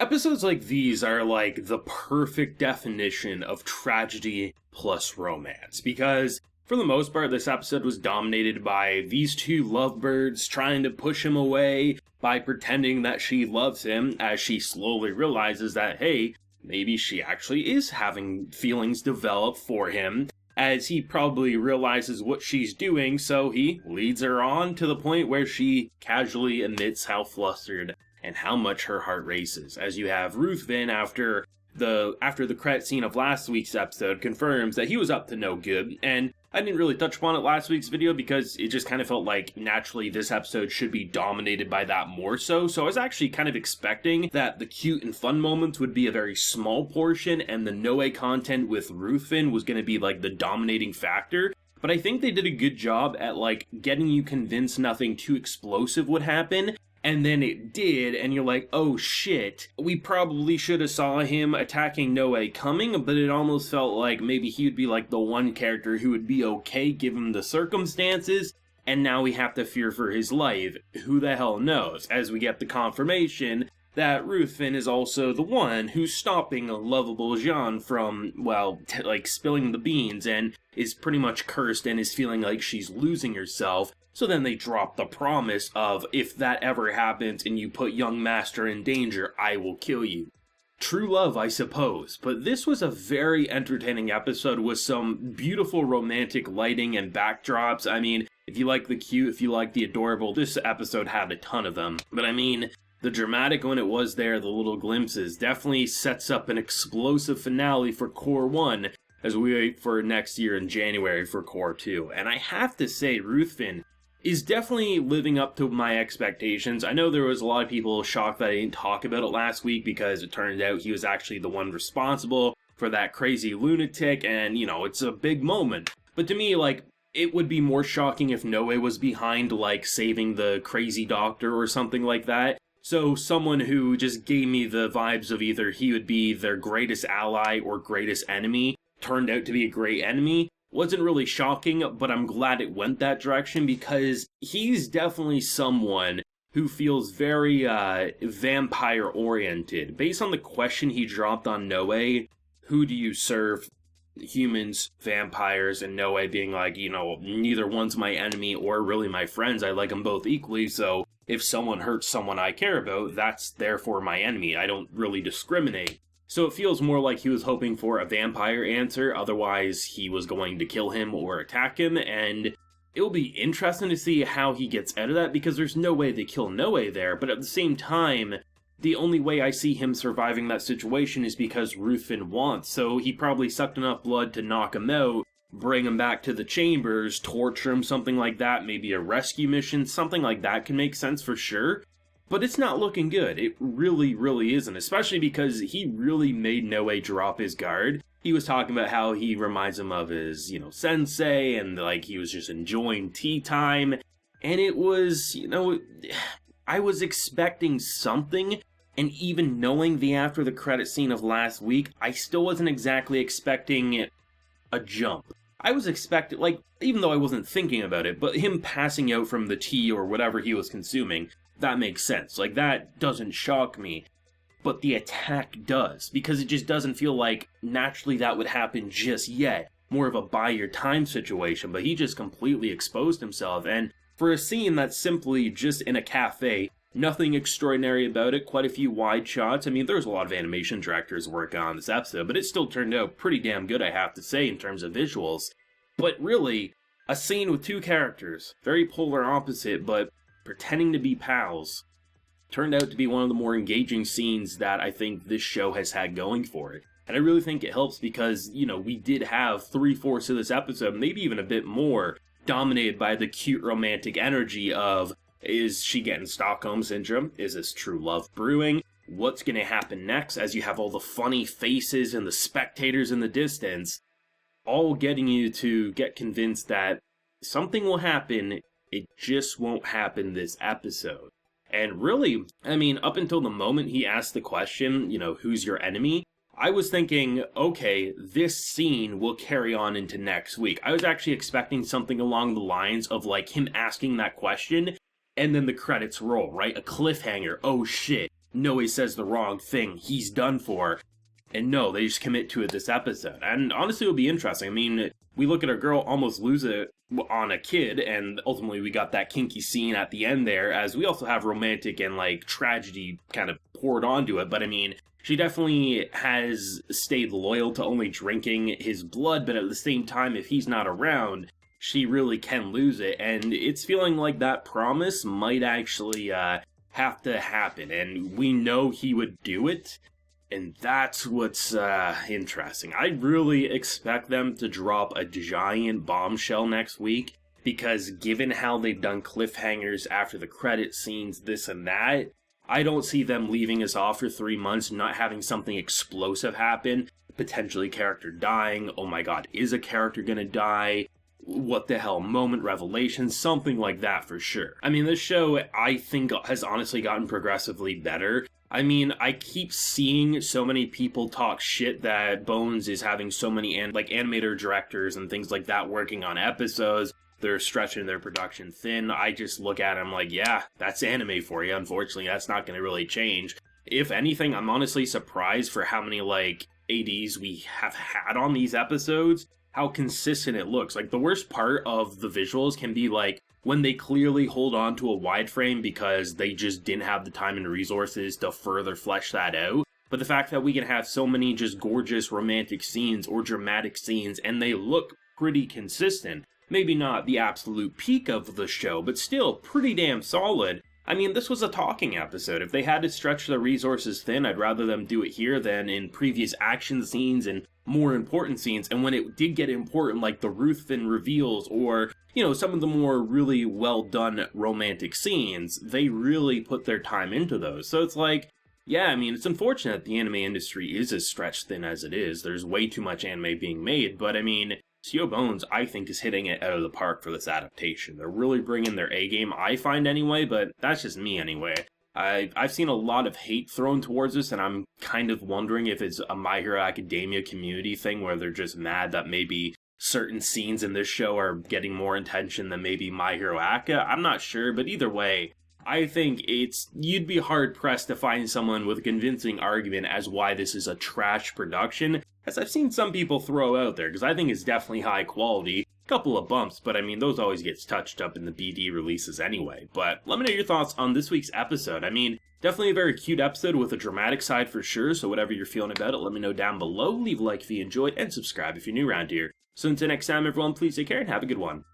Episodes like these are like the perfect definition of tragedy plus romance, because for the most part, this episode was dominated by these two lovebirds trying to push him away by pretending that she loves him, as she slowly realizes that, hey, maybe she actually is having feelings develop for him, as he probably realizes what she's doing, so he leads her on to the point where she casually admits how flustered and how much her heart races, as you have Ruthven after the credit scene of last week's episode confirms that he was up to no good. And I didn't really touch upon it last week's video because it just kind of felt like naturally this episode should be dominated by that more so. So I was actually kind of expecting that the cute and fun moments would be a very small portion and the Noe content with Ruthven was going to be like the dominating factor. But I think they did a good job at like getting you convinced nothing too explosive would happen. And then it did, and you're like, oh shit, we probably should have saw him attacking Noe coming, but it almost felt like maybe he would be like the one character who would be okay given the circumstances, and now we have to fear for his life. Who the hell knows? As we get the confirmation that Ruthven is also the one who's stopping a lovable Jean from, spilling the beans, and is pretty much cursed and is feeling like she's losing herself. So then they drop the promise of, if that ever happens and you put young master in danger, I will kill you. True love, I suppose, but this was a very entertaining episode with some beautiful romantic lighting and backdrops. I mean, if you like the cute, if you like the adorable, this episode had a ton of them. But I mean, the dramatic when it was there, the little glimpses, definitely sets up an explosive finale for Core 1 as we wait for next year in January for Core 2. And I have to say, Ruthven is definitely living up to my expectations. I know there was a lot of people shocked that I didn't talk about it last week because it turned out he was actually the one responsible for that crazy lunatic, and, you know, it's a big moment. But to me, like, it would be more shocking if Noe was behind, like, saving the crazy doctor or something like that. So someone who just gave me the vibes of either he would be their greatest ally or greatest enemy turned out to be a great enemy wasn't really shocking, but I'm glad it went that direction because he's definitely someone who feels very vampire-oriented. Based on the question he dropped on Noe, who do you serve? Humans, vampires, and Noe being like, you know, neither one's my enemy or really my friends. I like them both equally, so if someone hurts someone I care about, that's therefore my enemy. I don't really discriminate. So it feels more like he was hoping for a vampire answer, otherwise he was going to kill him or attack him, and it'll be interesting to see how he gets out of that, because there's no way they kill Noe there, but at the same time, the only way I see him surviving that situation is because Ruthven wants, so he probably sucked enough blood to knock him out, bring him back to the chambers, torture him, something like that, maybe a rescue mission, something like that can make sense for sure. But it's not looking good. It really, really isn't, especially because he really made Noe drop his guard. He was talking about how he reminds him of his, sensei, and like he was just enjoying tea time. And it was, I was expecting something, and even knowing the after the credit scene of last week, I still wasn't exactly expecting a jump. I was expecting, even though I wasn't thinking about it, but him passing out from the tea or whatever he was consuming, that makes sense. Like, that doesn't shock me. But the attack does, because it just doesn't feel like naturally that would happen just yet. More of a buy your time situation, but he just completely exposed himself. And for a scene that's simply just in a cafe, nothing extraordinary about it, quite a few wide shots. I mean, there's a lot of animation directors working on this episode, but it still turned out pretty damn good, I have to say, in terms of visuals. But really, a scene with two characters, very polar opposite, but pretending to be pals, turned out to be one of the more engaging scenes that I think this show has had going for it. And I really think it helps because, we did have 3/4 of this episode, maybe even a bit more, dominated by the cute romantic energy of, is she getting Stockholm Syndrome? Is this true love brewing? What's going to happen next? As you have all the funny faces and the spectators in the distance, all getting you to get convinced that something will happen. It just won't happen this episode. And really, I mean, up until the moment he asked the question, who's your enemy? I was thinking, okay, this scene will carry on into next week. I was actually expecting something along the lines of, like, him asking that question, and then the credits roll, right? A cliffhanger. Oh shit. Noe says the wrong thing, he's done for. And no, they just commit to it this episode. And honestly, it'll be interesting. I mean, we look at a girl almost lose it on a kid, and ultimately we got that kinky scene at the end there, as we also have romantic and, like, tragedy kind of poured onto it. But I mean, she definitely has stayed loyal to only drinking his blood, but at the same time, if he's not around, she really can lose it. And it's feeling like that promise might actually have to happen, and we know he would do it. And that's what's interesting. I really expect them to drop a giant bombshell next week, because given how they've done cliffhangers after the credit scenes, this and that, I don't see them leaving us off for 3 months, not having something explosive happen, potentially character dying, oh my god, is a character gonna die? What the hell, moment revelation, something like that for sure. I mean, this show, I think, has honestly gotten progressively better. I mean, I keep seeing so many people talk shit that Bones is having so many animator directors and things like that working on episodes. They're stretching their production thin. I just look at them like, yeah, that's anime for you. Unfortunately, that's not going to really change. If anything, I'm honestly surprised for how many, ADs we have had on these episodes, how consistent it looks. Like, the worst part of the visuals can be, when they clearly hold on to a wide frame because they just didn't have the time and resources to further flesh that out. But the fact that we can have so many just gorgeous romantic scenes or dramatic scenes, and they look pretty consistent. Maybe not the absolute peak of the show, but still pretty damn solid. I mean, this was a talking episode. If they had to stretch their resources thin, I'd rather them do it here than in previous action scenes and more important scenes. And when it did get important, like the Ruthven reveals or, some of the more really well done romantic scenes, they really put their time into those. So it's yeah, I mean, it's unfortunate that the anime industry is as stretched thin as it is. There's way too much anime being made, but I mean, Studio Bones, I think, is hitting it out of the park for this adaptation. They're really bringing their A-game, I find anyway, but that's just me anyway. I've seen a lot of hate thrown towards this, and I'm kind of wondering if it's a My Hero Academia community thing where they're just mad that maybe certain scenes in this show are getting more attention than maybe My Hero Acca. I'm not sure, but either way, I think you'd be hard-pressed to find someone with a convincing argument as why this is a trash production, as I've seen some people throw out there, because I think it's definitely high quality. Couple of bumps, but I mean, those always gets touched up in the BD releases anyway. But let me know your thoughts on this week's episode. I mean, definitely a very cute episode with a dramatic side for sure, so whatever you're feeling about it, let me know down below. Leave a like if you enjoyed, and subscribe if you're new around here. So until next time, everyone, please take care and have a good one.